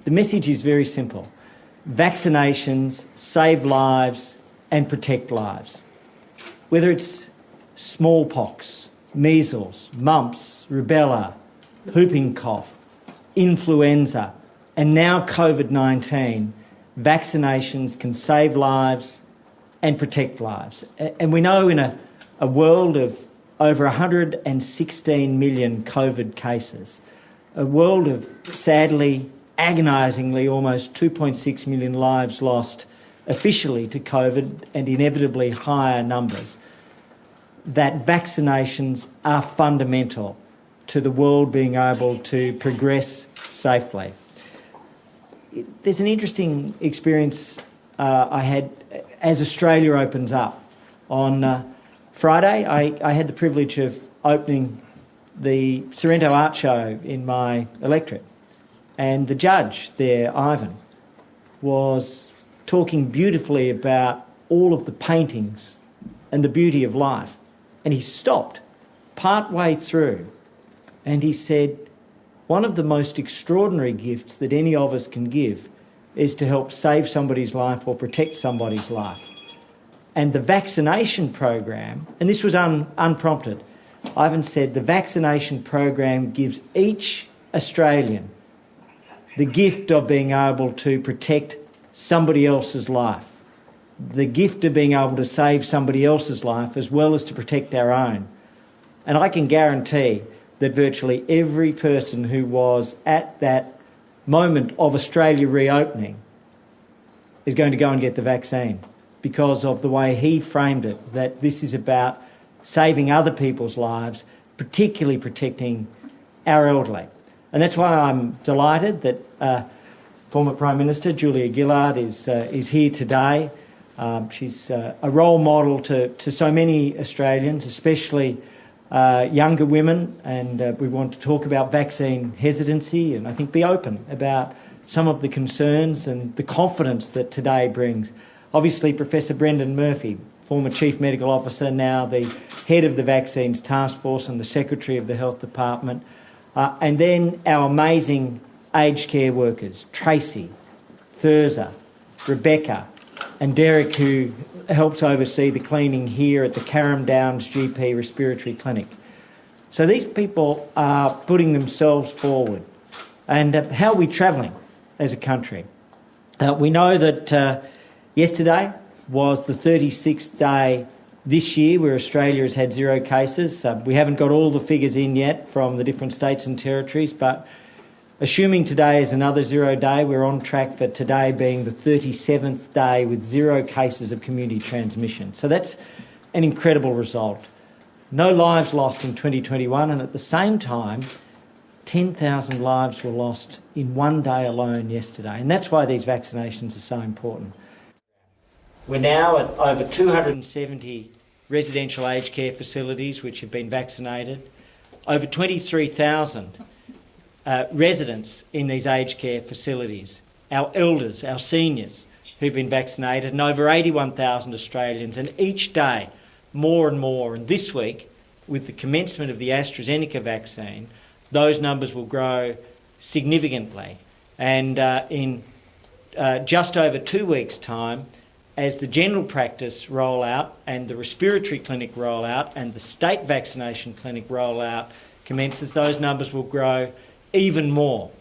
The message is very simple. Vaccinations save lives and protect lives. Whether it's smallpox, measles, mumps, rubella, whooping cough, influenza, and now COVID-19, vaccinations can save lives and protect lives. And we know in a world of over 116 million COVID cases, a world of, sadly, agonisingly almost 2.6 million lives lost officially to COVID and inevitably higher numbers, that vaccinations are fundamental to the world being able to progress safely. There's an interesting experience I had as Australia opens up. On Friday, I had the privilege of opening the Sorrento Art Show in my electorate, and the judge there, Ivan, was talking beautifully about all of the paintings and the beauty of life. And he stopped partway through and he said, one of the most extraordinary gifts that any of us can give is to help save somebody's life or protect somebody's life. And the vaccination program, and this was unprompted, Ivan said the vaccination program gives each Australian the gift of being able to protect somebody else's life, the gift of being able to save somebody else's life as well as to protect our own. And I can guarantee that virtually every person who was at that moment of Australia reopening is going to go and get the vaccine because of the way he framed it, that this is about saving other people's lives, particularly protecting our elderly. And that's why I'm delighted that former Prime Minister Julia Gillard is here today. She's a role model to so many Australians, especially younger women, and we want to talk about vaccine hesitancy and I think be open about some of the concerns and the confidence that today brings. Obviously, Professor Brendan Murphy, former Chief Medical Officer, now the head of the Vaccines Task Force and the Secretary of the Health Department, and then our amazing aged care workers, Tracy, Thurza, Rebecca, and Derek, who helps oversee the cleaning here at the Carrum Downs GP Respiratory Clinic. So these people are putting themselves forward. And how are we travelling as a country? We know that yesterday was the 36th day this year where Australia has had 0 cases. We haven't got all the figures in yet from the different states and territories, but assuming today is another 0 day, we're on track for today being the 37th day with 0 cases of community transmission. So that's an incredible result. No lives lost in 2021, and at the same time, 10,000 lives were lost in one day alone yesterday. And that's why these vaccinations are so important. We're now at over 270 residential aged care facilities which have been vaccinated, over 23,000 residents in these aged care facilities, our elders, our seniors who've been vaccinated, and over 81,000 Australians, and each day more and more. And this week, with the commencement of the Astrazeneca vaccine, those numbers will grow significantly. And in just over 2 weeks' time, as the general practice rollout and the respiratory clinic rollout and the state vaccination clinic rollout commences, those numbers will grow even more.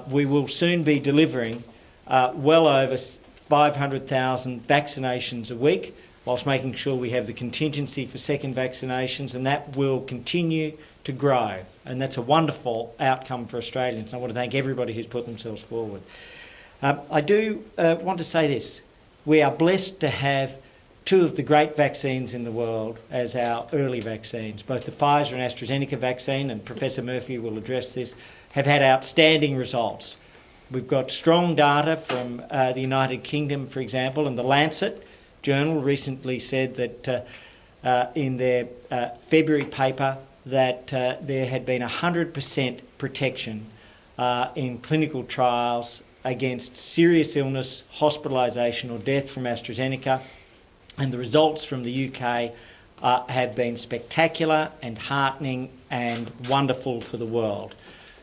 We will soon be delivering well over 500,000 vaccinations a week, whilst making sure we have the contingency for second vaccinations, and that will continue to grow. And that's a wonderful outcome for Australians. I want to thank everybody who's put themselves forward. I do want to say this. We are blessed to have 2 of the great vaccines in the world as our early vaccines. Both the Pfizer and AstraZeneca vaccine, and Professor Murphy will address this, have had outstanding results. We've got strong data from the United Kingdom, for example, and the Lancet journal recently said that in their February paper that there had been 100% protection in clinical trials against serious illness, hospitalisation or death from AstraZeneca, and the results from the UK have been spectacular and heartening and wonderful for the world.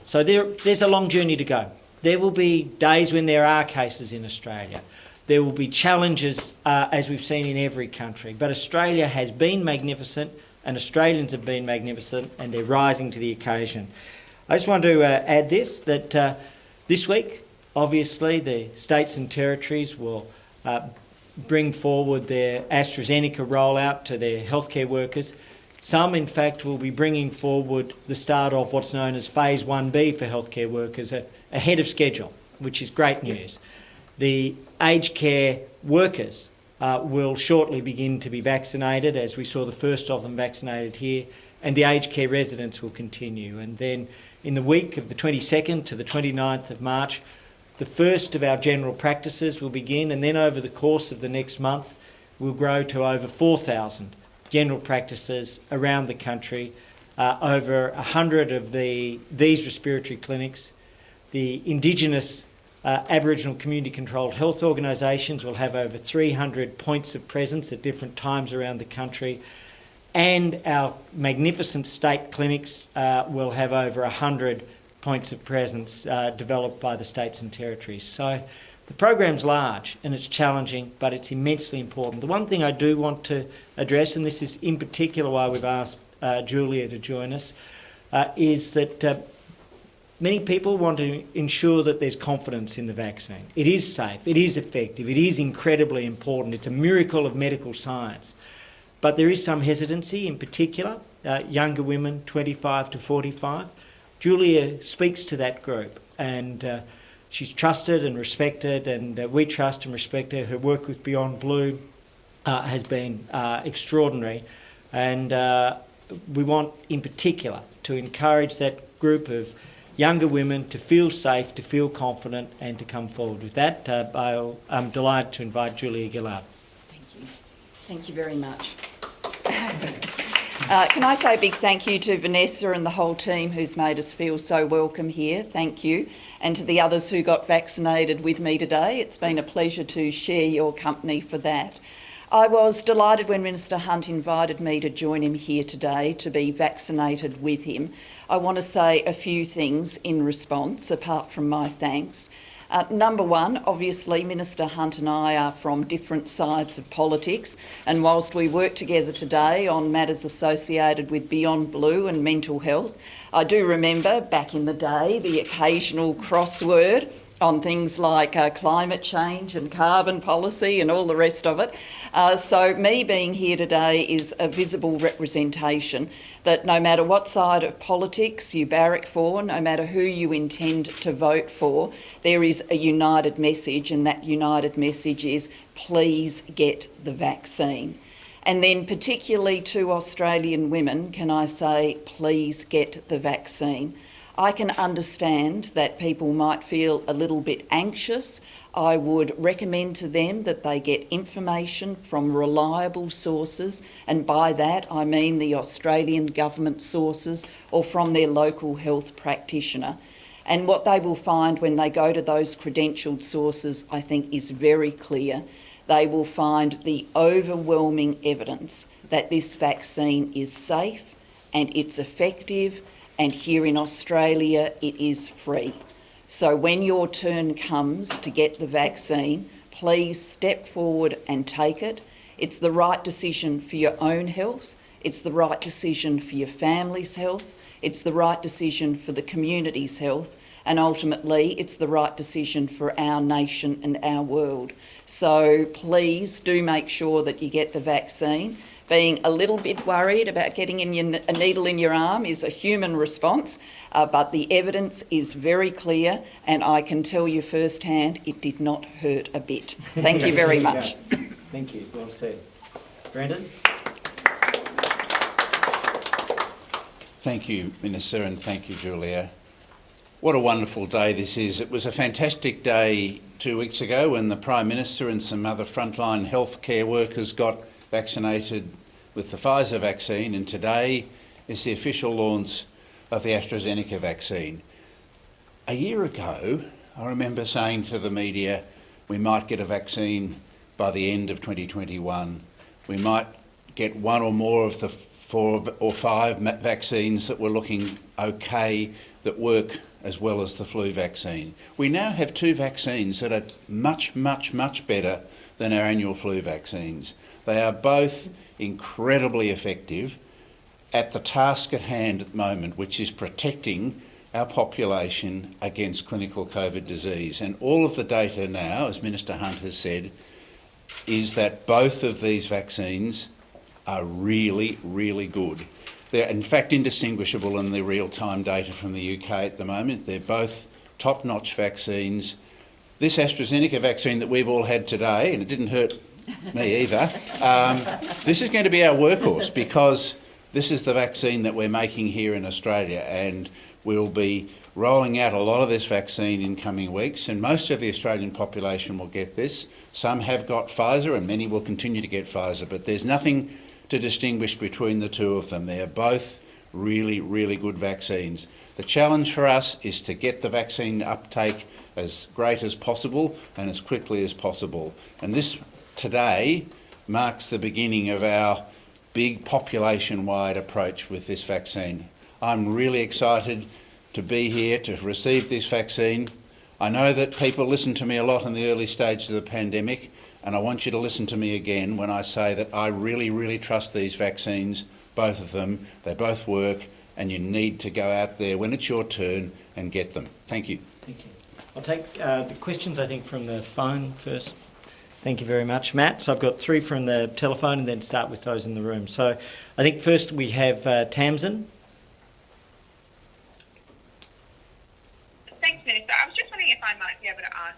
So there's a long journey to go. There will be days when there are cases in Australia. There will be challenges, as we've seen in every country. But Australia has been magnificent, and Australians have been magnificent, and they're rising to the occasion. I just want to add this, that this week, obviously, the states and territories will bring forward their Astrazeneca rollout to their healthcare workers. Some, in fact, will be bringing forward the start of what's known as Phase 1B for healthcare workers ahead of schedule, which is great news. The aged care workers will shortly begin to be vaccinated, as we saw the first of them vaccinated here, and the aged care residents will continue. And then in the week of the 22nd to the 29th of March, the first of our general practices will begin, and then over the course of the next month, we'll grow to over 4,000 general practices around the country, over 100 of these respiratory clinics. The Indigenous Aboriginal community-controlled health organisations will have over 300 points of presence at different times around the country, and our magnificent state clinics will have over 100 points of presence developed by the states and territories. So the program's large and it's challenging, but it's immensely important. The one thing I do want to address, and this is in particular why we've asked Julia to join us, is that many people want to ensure that there's confidence in the vaccine. It is safe, it is effective, it is incredibly important. It's a miracle of medical science. But there is some hesitancy, in particular, younger women, 25 to 45. Julia speaks to that group, and she's trusted and respected, and we trust and respect her. Her work with Beyond Blue has been extraordinary, and we want, in particular, to encourage that group of younger women to feel safe, to feel confident, and to come forward. With that, I'm delighted to invite Julia Gillard. Thank you. Thank you very much. Can I say a big thank you to Vanessa and the whole team who's made us feel so welcome here. Thank you. And to the others who got vaccinated with me today. It's been a pleasure to share your company for that. I was delighted when Minister Hunt invited me to join him here today to be vaccinated with him. I want to say a few things in response, apart from my thanks. Number one, obviously Minister Hunt and I are from different sides of politics, and whilst we work together today on matters associated with Beyond Blue and mental health, I do remember back in the day the occasional crossword on things like climate change and carbon policy and all the rest of it. So me being here today is a visible representation that no matter what side of politics you barrack for, no matter who you intend to vote for, there is a united message, and that united message is please get the vaccine. And then particularly to Australian women, can I say please get the vaccine. I can understand that people might feel a little bit anxious. I would recommend to them that they get information from reliable sources, and by that I mean the Australian government sources or from their local health practitioner. And what they will find when they go to those credentialed sources, I think, is very clear. They will find the overwhelming evidence that this vaccine is safe and it's effective, and here in Australia it is free. So when your turn comes to get the vaccine, please step forward and take it. It's the right decision for your own health, it's the right decision for your family's health, it's the right decision for the community's health, and ultimately it's the right decision for our nation and our world. So please do make sure that you get the vaccine. Being a little bit worried about getting a needle in your arm is a human response, but the evidence is very clear, and I can tell you firsthand it did not hurt a bit. Thank you very much. Thank you. Well said. Brendan? Thank you, Minister, and thank you, Julia. What a wonderful day this is. It was a fantastic day 2 weeks ago when the Prime Minister and some other frontline healthcare workers got vaccinated with the Pfizer vaccine, and today is the official launch of the Astrazeneca vaccine. A year ago, I remember saying to the media, we might get a vaccine by the end of 2021. We might get one or more of the 4 or 5 vaccines that were looking okay, that work as well as the flu vaccine. We now have 2 vaccines that are much, much, much better than our annual flu vaccines. They are both incredibly effective at the task at hand at the moment, which is protecting our population against clinical COVID disease. And all of the data now, as Minister Hunt has said, is that both of these vaccines are really, really good. They're in fact indistinguishable in the real-time data from the UK at the moment. They're both top-notch vaccines. This Astrazeneca vaccine that we've all had today, and it didn't hurt me either, this is going to be our workhorse because this is the vaccine that we're making here in Australia, and we'll be rolling out a lot of this vaccine in coming weeks, and most of the Australian population will get this. Some have got Pfizer and many will continue to get Pfizer, but there's nothing to distinguish between the two of them. They are both really, really good vaccines. The challenge for us is to get the vaccine uptake as great as possible and as quickly as possible. And this today marks the beginning of our big population-wide approach with this vaccine. I'm really excited to be here to receive this vaccine. I know that people listened to me a lot in the early stages of the pandemic, and I want you to listen to me again when I say that I really, really trust these vaccines, both of them. They both work, and you need to go out there when it's your turn and get them. Thank you. Thank you. I'll take the questions, I think, from the phone first. Thank you very much, Matt. So I've got 3 from the telephone and then start with those in the room. So I think first we have Tamsin. Thanks, Minister. I was just wondering if I might be able to ask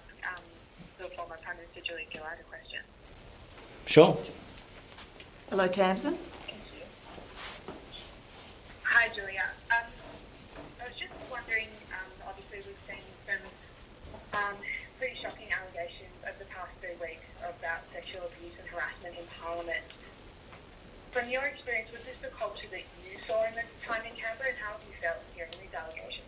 the former Prime Minister Julia Gillard a question. Sure. Hello, Tamsin. Thank you. Hi, Julia. I was just wondering, obviously we've seen some pretty shocking allegations over the past 3 weeks about sexual abuse and harassment in Parliament. From your experience, was this the culture that you saw in the time in Canberra, and how have you felt hearing these allegations?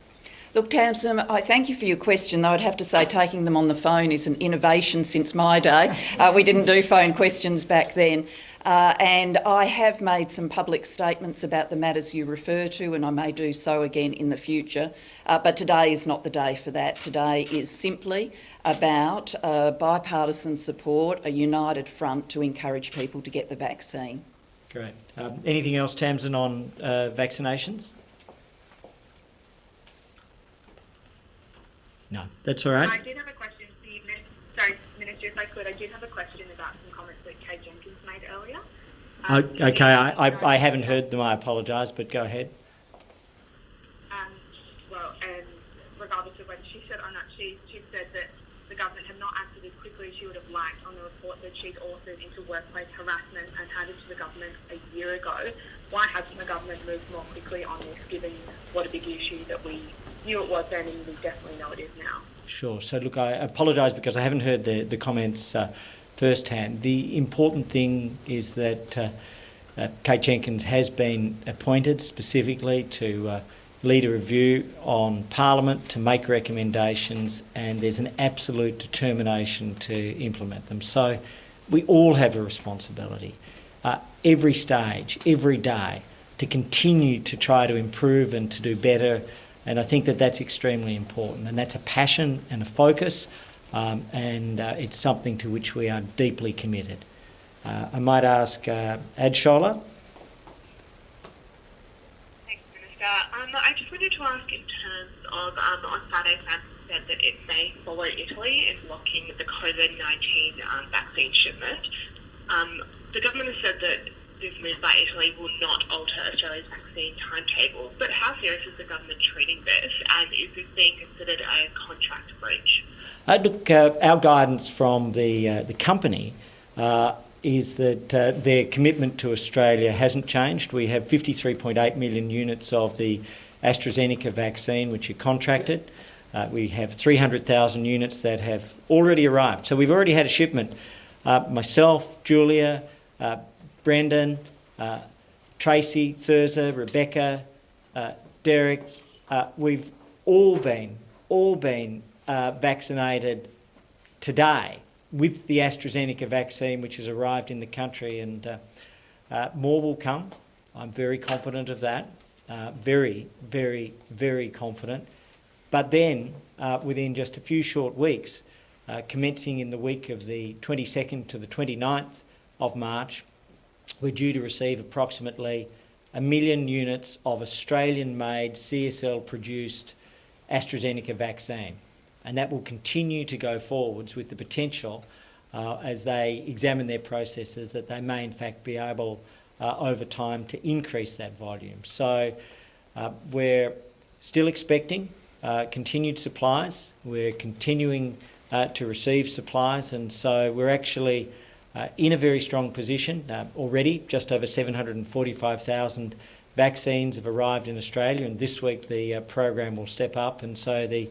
Look, Tamsin, I thank you for your question, though I'd have to say taking them on the phone is an innovation since my day. We didn't do phone questions back then. And I have made some public statements about the matters you refer to, and I may do so again in the future. But today is not the day for that. Today is simply about bipartisan support, a united front to encourage people to get the vaccine. Great. Anything else, Tamsin, on vaccinations? No, that's all right. I did have a question for you, sorry, Minister, if I could. I did have a question about some comments that Kate Jenkins made earlier. Okay, I haven't heard them, I apologise, but go ahead. Regardless of whether she said or not, she said that the government had not acted as quickly as she would have liked on the report that she'd authored into workplace harassment and handed to the government a year ago. Why hasn't the government moved more quickly on this, given what a big issue that we knew it was then and we definitely know it is now? Sure. So look, I apologise because I haven't heard the comments firsthand. The important thing is that Kate Jenkins has been appointed specifically to lead a review on Parliament, to make recommendations, and there's an absolute determination to implement them. So we all have a responsibility, every stage, every day, to continue to try to improve and to do better. And I think that that's extremely important, and that's a passion and a focus, and it's something to which we are deeply committed. I might ask Ad Scholler. Thanks, Minister. I just wanted to ask in terms of, on Friday, France said that it may follow Italy in blocking the COVID-19 vaccine shipment. The government has said that this move by Italy will not alter Australia's vaccine timetable, but how serious is the government treating this, and is this being considered a contract breach? Look, our guidance from the company is that their commitment to Australia hasn't changed. We have 53.8 million units of the Astrazeneca vaccine which are contracted. We have 300,000 units that have already arrived. So we've already had a shipment. Myself, Julia, Brendan, Tracy, Thurza, Rebecca, Derek, we've all been vaccinated today with the Astrazeneca vaccine, which has arrived in the country, and more will come. I'm very confident of that. Very, very, very confident. But then, within just a few short weeks, commencing in the week of the 22nd to the 29th of March, we're due to receive approximately 1 million units of Australian-made, CSL-produced Astrazeneca vaccine. And that will continue to go forwards with the potential, as they examine their processes, that they may in fact be able over time to increase that volume. So we're still expecting continued supplies. We're continuing to receive supplies, and so we're actually in a very strong position already. Just over 745,000 vaccines have arrived in Australia, and this week the program will step up. And so the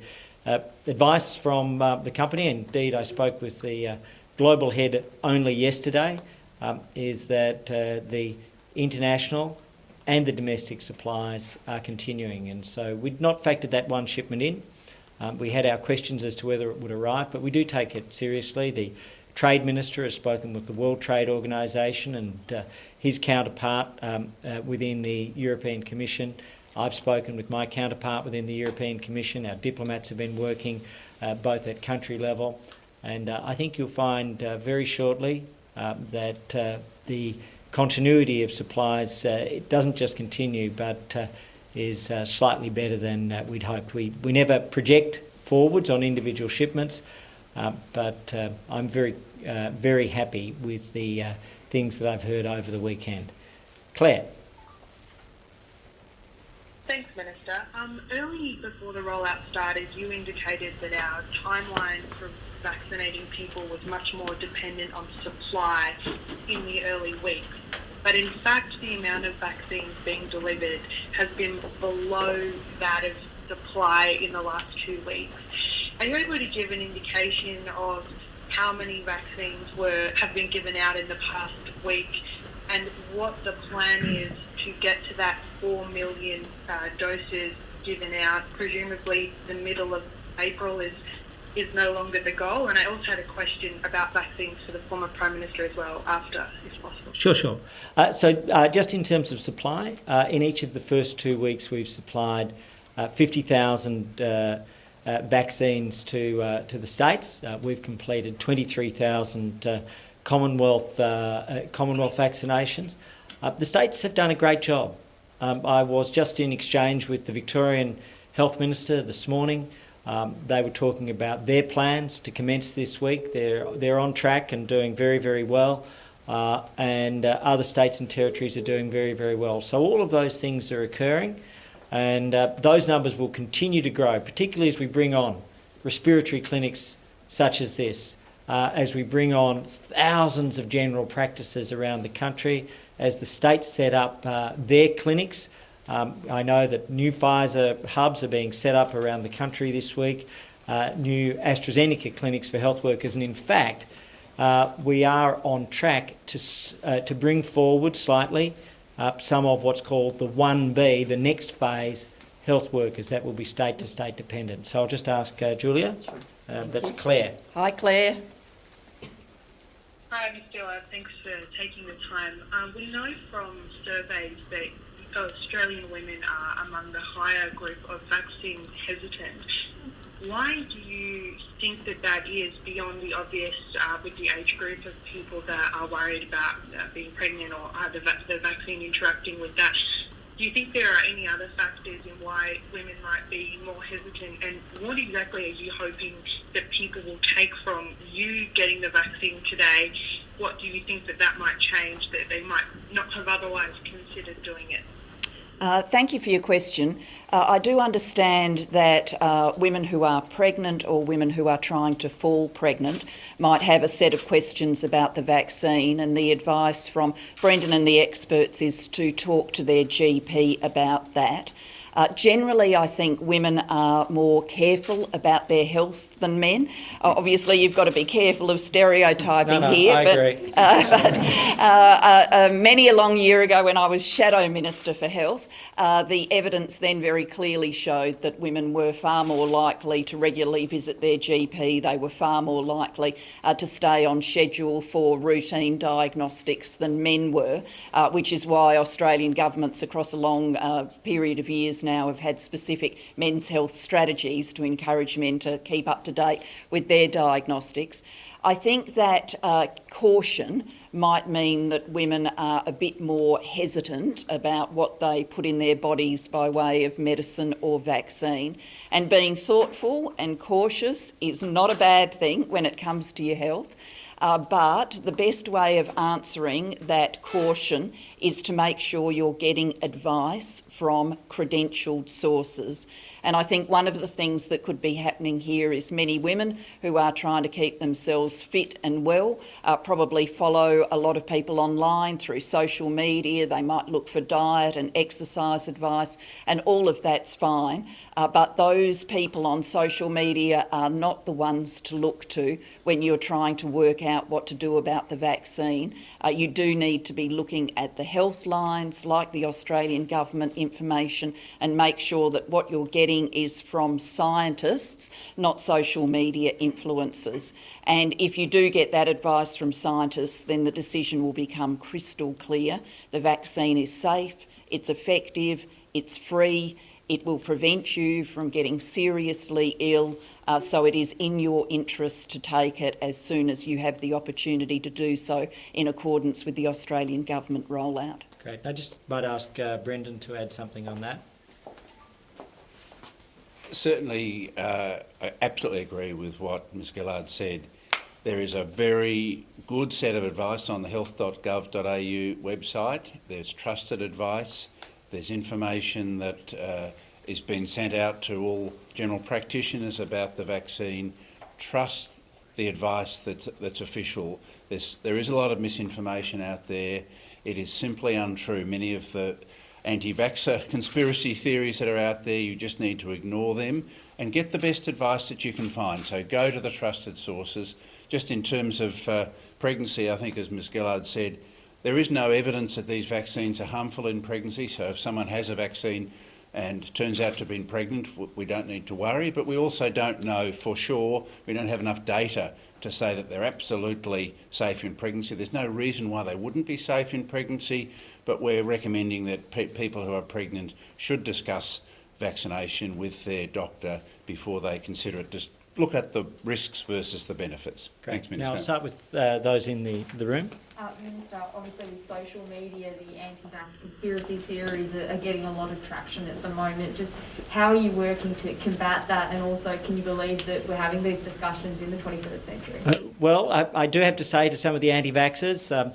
advice from the company, and indeed I spoke with the global head only yesterday, is that the international and the domestic supplies are continuing. And so we'd not factored that one shipment in. We had our questions as to whether it would arrive, but we do take it seriously. The Trade Minister has spoken with the World Trade Organisation and his counterpart within the European Commission. I've spoken with my counterpart within the European Commission. Our diplomats have been working both at country level, and I think you'll find very shortly that the continuity of supplies, it doesn't just continue, but is slightly better than we'd hoped. We never project forwards on individual shipments, but I'm very happy with the things that I've heard over the weekend. Claire. Thanks, Minister. Early before the rollout started, you indicated that our timeline for vaccinating people was much more dependent on supply in the early weeks. But in fact, the amount of vaccines being delivered has been below that of supply in the last 2 weeks. Are you able to give an indication of how many vaccines have been given out in the past week, and what the plan is to get to that 4 million doses given out? Presumably the middle of April is no longer the goal. And I also had a question about vaccines for the former Prime Minister as well after, if possible. Sure. So just in terms of supply, in each of the first 2 weeks we've supplied 50,000 vaccines to the states. We've completed 23,000 Commonwealth vaccinations. The states have done a great job. I was just in exchange with the Victorian Health Minister this morning. They were talking about their plans to commence this week. They're on track and doing very, very well. And other states and territories are doing very, very well. So all of those things are occurring, and those numbers will continue to grow, particularly as we bring on respiratory clinics such as this, as we bring on thousands of general practices around the country, as the states set up their clinics. I know that new Pfizer hubs are being set up around the country this week, new AstraZeneca clinics for health workers, and in fact, we are on track to bring forward slightly some of what's called the 1B, the next phase health workers. That will be state to state dependent. So I'll just ask Julia. That's Claire. Hi, Claire. Hi, Ms. Gillard. Thanks for taking the time. We know from surveys that Australian women are among the higher group of vaccine hesitant. Why do you think that is, beyond the obvious with the age group of people that are worried about being pregnant or the vaccine interacting with that? Do you think there are any other factors in why women might be more hesitant? And what exactly are you hoping that people will take from you getting the vaccine today? What do you think that might change, that they might not have otherwise considered doing it? Thank you for your question. I do understand that women who are pregnant or women who are trying to fall pregnant might have a set of questions about the vaccine, and the advice from Brendan and the experts is to talk to their GP about that. Generally, I think women are more careful about their health than men. Obviously, you've got to be careful of stereotyping here. I agree. Many a long year ago, when I was Shadow Minister for Health, the evidence then very clearly showed that women were far more likely to regularly visit their GP. They were far more likely to stay on schedule for routine diagnostics than men were, which is why Australian governments across a long period of years years now have had specific men's health strategies to encourage men to keep up to date with their diagnostics. I think that caution might mean that women are a bit more hesitant about what they put in their bodies by way of medicine or vaccine. And being thoughtful and cautious is not a bad thing when it comes to your health. But the best way of answering that caution is to make sure you're getting advice from credentialed sources. And I think one of the things that could be happening here is many women who are trying to keep themselves fit and well probably follow a lot of people online through social media. They might look for diet and exercise advice, and all of that's fine. But those people on social media are not the ones to look to when you're trying to work out what to do about the vaccine. You do need to be looking at the health lines like the Australian government information and make sure that what you're getting is from scientists, not social media influencers. And if you do get that advice from scientists, then the decision will become crystal clear. The vaccine is safe, it's effective, it's free, it will prevent you from getting seriously ill, so it is in your interest to take it as soon as you have the opportunity to do so in accordance with the Australian government rollout. Great. I just might ask Brendan to add something on that. Certainly, I absolutely agree with what Ms Gillard said. There is a very good set of advice on the health.gov.au website. There's trusted advice. There's information that is being sent out to all general practitioners about the vaccine. Trust the advice that's official. There is a lot of misinformation out there. It is simply untrue. Many of the anti-vaxxer conspiracy theories that are out there, you just need to ignore them and get the best advice that you can find. So go to the trusted sources. Just in terms of pregnancy, I think as Ms Gillard said, there is no evidence that these vaccines are harmful in pregnancy, so if someone has a vaccine and turns out to have been pregnant, we don't need to worry, but we also don't know for sure. We don't have enough data to say that they're absolutely safe in pregnancy. There's no reason why they wouldn't be safe in pregnancy, but we're recommending that people who are pregnant should discuss vaccination with their doctor before they consider it. Just look at the risks versus the benefits. Great. Thanks, Minister. Now I'll start with those in the room. Minister, obviously with social media, the anti-vax conspiracy theories are getting a lot of traction at the moment. Just how are you working to combat that, and also can you believe that we're having these discussions in the 21st century? Well, I do have to say to some of the anti-vaxxers,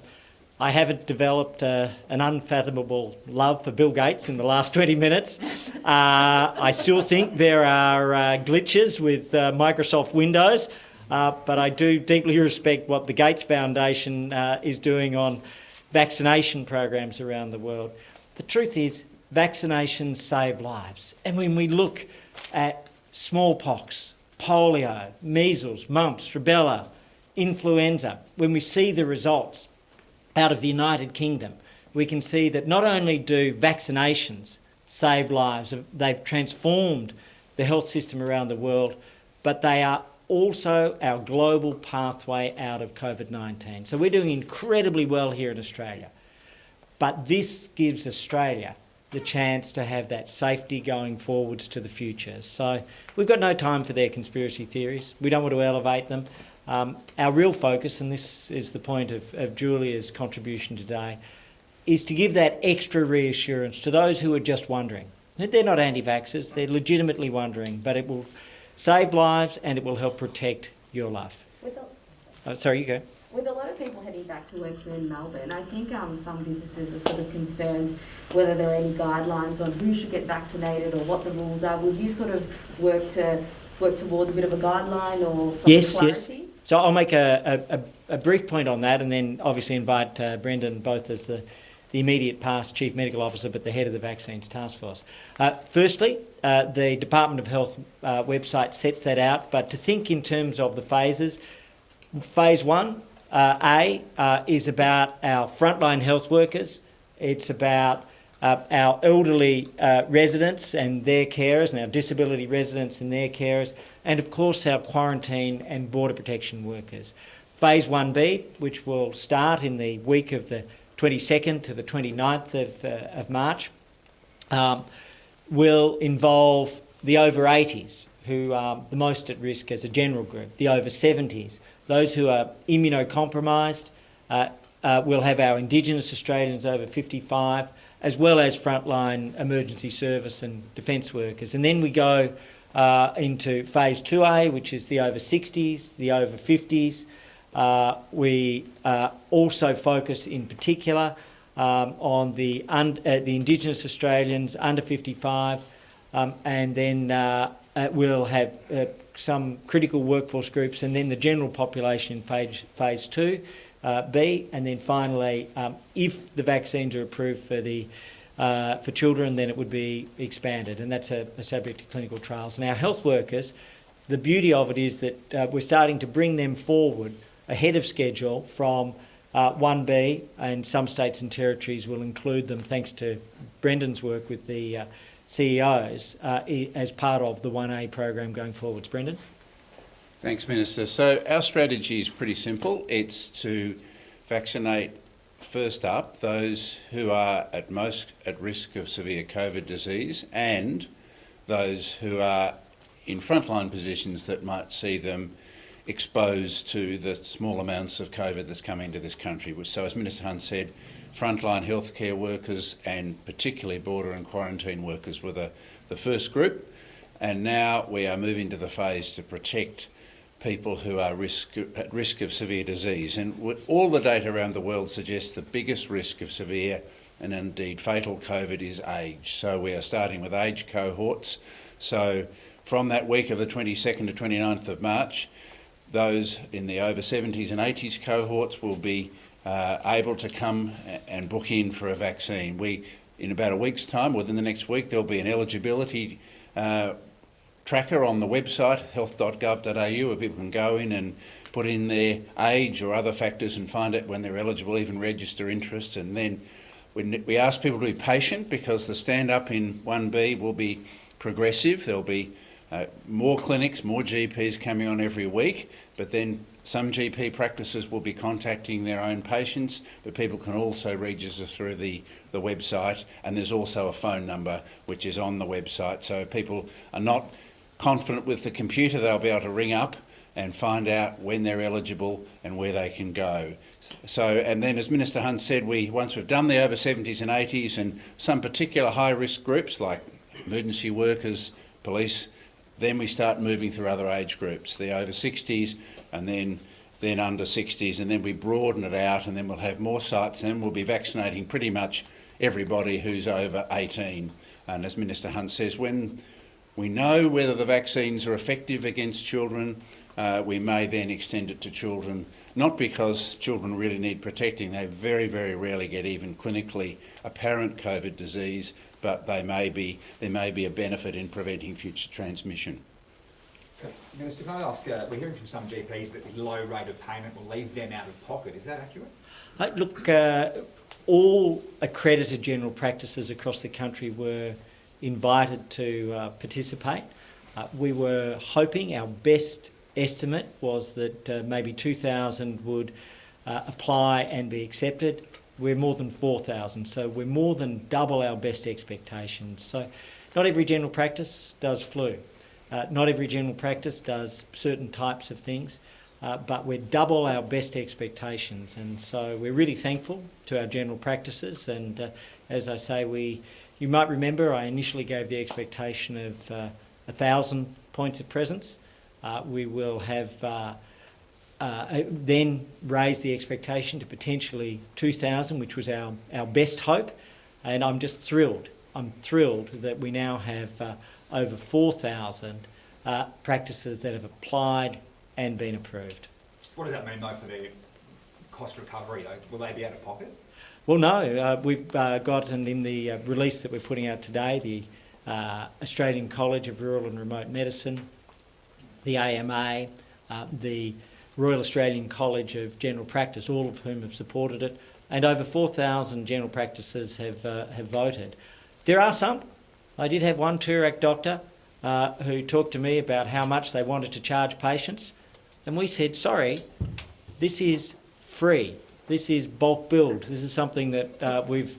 I haven't developed an unfathomable love for Bill Gates in the last 20 minutes. I still think there are glitches with Microsoft Windows, but I do deeply respect what the Gates Foundation is doing on vaccination programs around the world. The truth is, vaccinations save lives. And when we look at smallpox, polio, measles, mumps, rubella, influenza, when we see the results out of the United Kingdom, we can see that not only do vaccinations save lives, they've transformed the health system around the world, but they are also our global pathway out of COVID-19. So we're doing incredibly well here in Australia, but this gives Australia the chance to have that safety going forwards to the future. So we've got no time for their conspiracy theories. We don't want to elevate them. Our real focus, and this is the point of Julia's contribution today, is to give that extra reassurance to those who are just wondering. They're not anti-vaxxers, they're legitimately wondering, but it will save lives and it will help protect your life. Sorry, you go. With a lot of people heading back to work here in Melbourne, I think some businesses are sort of concerned whether there are any guidelines on who should get vaccinated or what the rules are. Will you sort of work towards a bit of a guideline or some clarity? Yes. So I'll make a brief point on that and then obviously invite Brendan both as the immediate past Chief Medical Officer but the head of the Vaccines Task Force. Firstly, the Department of Health website sets that out, but to think in terms of the phases, phase 1, A, is about our frontline health workers. It's about our elderly residents and their carers, and our disability residents and their carers, and of course our quarantine and border protection workers. Phase 1B, which will start in the week of the 22nd to the 29th of March, will involve the over 80s, who are the most at risk as a general group, the over 70s, those who are immunocompromised. We'll have our Indigenous Australians over 55, as well as frontline emergency service and defence workers. And then we go into phase 2A, which is the over 60s, the over 50s. We also focus in particular on the Indigenous Australians under 55, and then we'll have some critical workforce groups, and then the general population in phase 2B, and then finally, if the vaccines are approved for children, then it would be expanded, and that's a subject to clinical trials. And our health workers, the beauty of it is that we're starting to bring them forward ahead of schedule from 1B, and some states and territories will include them, thanks to Brendan's work with the CEOs, as part of the 1A program going forwards. Brendan? Thanks, Minister. So our strategy is pretty simple. It's to vaccinate first up those who are at most at risk of severe COVID disease and those who are in frontline positions that might see them exposed to the small amounts of COVID that's coming to this country. So as Minister Hunt said, frontline healthcare workers and particularly border and quarantine workers were the first group, and now we are moving to the phase to protect people who are at risk of severe disease. And all the data around the world suggests the biggest risk of severe and indeed fatal COVID is age. So we are starting with age cohorts. So from that week of the 22nd to 29th of March, those in the over 70s and 80s cohorts will be able to come and book in for a vaccine. In about a week's time, within the next week, there'll be an eligibility tracker on the website, health.gov.au, where people can go in and put in their age or other factors and find out when they're eligible, even register interest. And then we ask people to be patient, because the stand-up in 1B will be progressive. There'll be more clinics, more GPs coming on every week, but then some GP practices will be contacting their own patients, but people can also register through the website, and there's also a phone number which is on the website. So if people are not confident with the computer, they'll be able to ring up and find out when they're eligible and where they can go. So, and then as Minister Hunt said, once we've done the over 70s and 80s and some particular high-risk groups like emergency workers, police, then we start moving through other age groups, the over 60s and then under 60s, and then we broaden it out, and then we'll have more sites, and then we'll be vaccinating pretty much everybody who's over 18. And as Minister Hunt says, when we know whether the vaccines are effective against children, we may then extend it to children, not because children really need protecting. They very, very rarely get even clinically apparent COVID disease, but there may be a benefit in preventing future transmission. Minister, can I ask, we're hearing from some GPs that the low rate of payment will leave them out of pocket. Is that accurate? Look, all accredited general practices across the country were invited to participate. We were hoping, our best estimate was that maybe 2,000 would apply and be accepted. We're more than 4,000, so we're more than double our best expectations. So not every general practice does flu. Not every general practice does certain types of things, but we're double our best expectations. And so we're really thankful to our general practices. And as I say, you might remember I initially gave the expectation of 1,000 points of presence. We will have then raise the expectation to potentially 2,000, which was our best hope. And I'm just thrilled. I'm thrilled that we now have over 4,000 practices that have applied and been approved. What does that mean, though, for the cost recovery, though? Will they be out of pocket? Well, no. We've gotten in the release that we're putting out today, the Australian College of Rural and Remote Medicine, the AMA, the Royal Australian College of General Practice, all of whom have supported it, and over 4,000 general practices have voted. There are some. I did have one Toorak doctor who talked to me about how much they wanted to charge patients, and we said, sorry, this is free. This is bulk billed. This is something that we've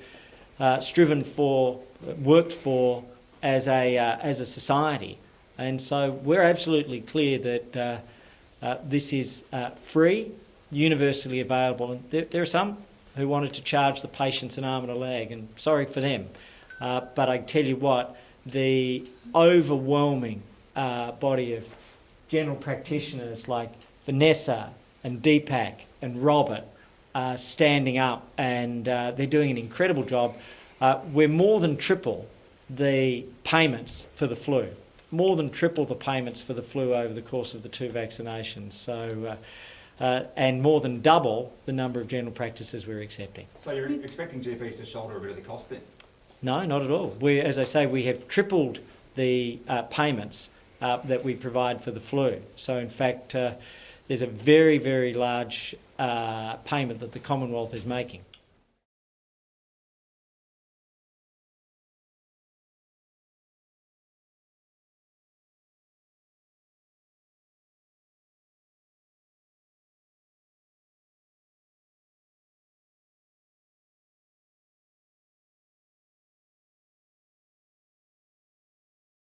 striven for, worked for as a society. And so we're absolutely clear that this is free, universally available. And there are some who wanted to charge the patients an arm and a leg, and sorry for them. But I tell you what, the overwhelming body of general practitioners like Vanessa and Deepak and Robert are standing up, and they're doing an incredible job. We're more than triple the payments for the flu. More than triple the payments for the flu over the course of the 2 vaccinations. So, and more than double the number of general practices we're accepting. So you're expecting GPs to shoulder a bit of the cost then? No, not at all. As I say, we have tripled the payments that we provide for the flu. So in fact, there's a very, very large payment that the Commonwealth is making.